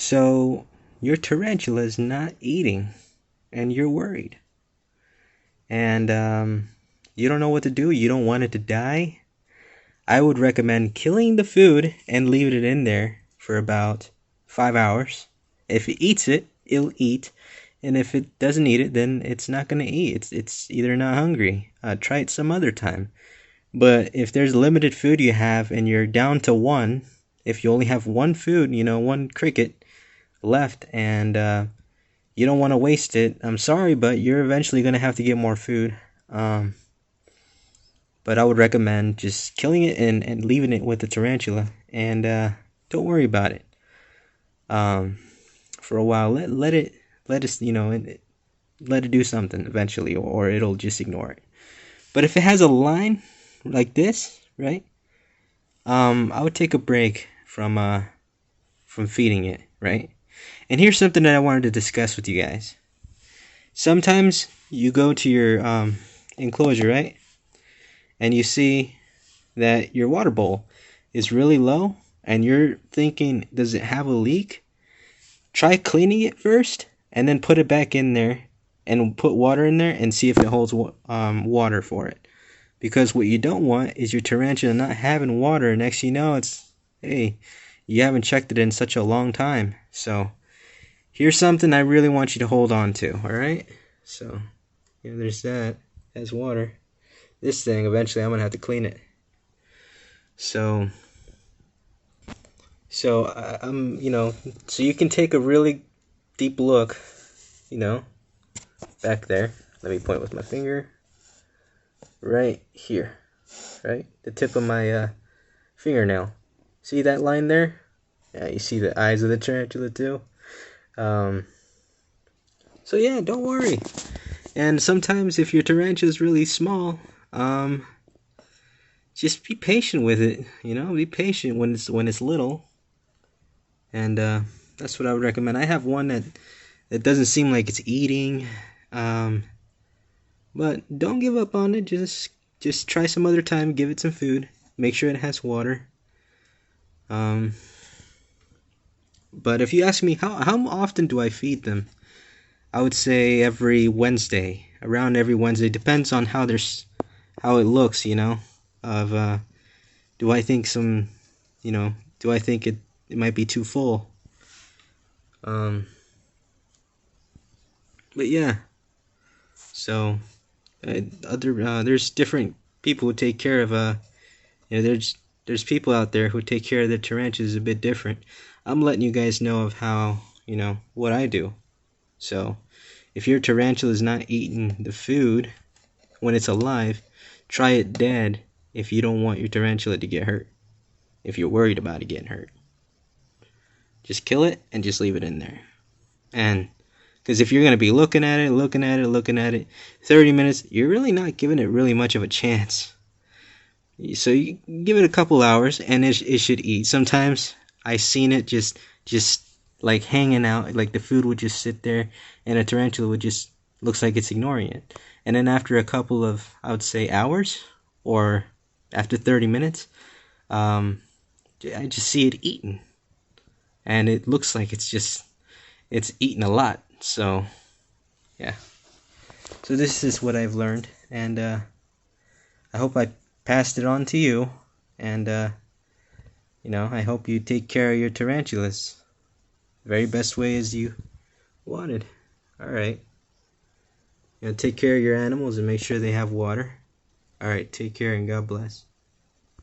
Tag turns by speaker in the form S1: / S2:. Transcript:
S1: So your tarantula is not eating, and you're worried, and you don't know what to do. You don't want it to die. I would recommend killing the food and leaving it in there for about 5 hours. If it eats it, it'll eat, and if it doesn't eat it, then it's not gonna eat. It's either not hungry. Try it some other time. But if there's limited food you have and you're down to one, if you only have one food, one cricket left, and you don't want to waste it, I'm sorry, but you're eventually going to have to get more food. Um, but I would recommend just killing it and leaving it with the tarantula, and don't worry about it. For a while, let us, let it do something eventually, or it'll just ignore it. But if it has a line like this, right? I would take a break from feeding it, right? And here's something that I wanted to discuss with you guys. Sometimes you go to your enclosure, right? And you see that your water bowl is really low, and you're thinking, does it have a leak? Try cleaning it first, and then put it back in there, and put water in there, and see if it holds water for it. Because what you don't want is your tarantula not having water. Next you know, hey, you haven't checked it in such a long time. So here's something I really want you to hold on to, alright? So, there's that. It has water. This thing, eventually I'm going to have to clean it. So so you can take a really deep look, back there. Let me point with my finger. Right here, right? The tip of my fingernail. See that line there? Yeah, you see the eyes of the tarantula too. So yeah, don't worry. And sometimes if your tarantula is really small, just be patient with it. Be patient when it's little. And that's what I would recommend. I have one that doesn't seem like it's eating. But don't give up on it. Just try some other time. Give it some food. Make sure it has water. But if you ask me how often do I feed them, I would say every Wednesday. Around every Wednesday. Depends on how it looks. Of do I think do I think it might be too full. But yeah. So. There's different people who take care of there's people out there who take care of their tarantulas a bit different. I'm letting you guys know of how what I do. So if your tarantula is not eating the food when it's alive, try it dead if you don't want your tarantula to get hurt. If you're worried about it getting hurt, just kill it and just leave it in there. And because if you're going to be looking at it, 30 minutes, you're really not giving it really much of a chance. So you give it a couple hours, and it should eat. Sometimes I've seen it just like hanging out, like the food would just sit there, and a tarantula would just, looks like it's ignoring it. And then after a couple of, I would say, hours, or after 30 minutes, I just see it eating. And it looks like it's eating a lot. So, yeah. So this is what I've learned, and I hope I passed it on to you, and I hope you take care of your tarantulas the very best way as you wanted. Alright. Take care of your animals and make sure they have water. Alright, take care and God bless.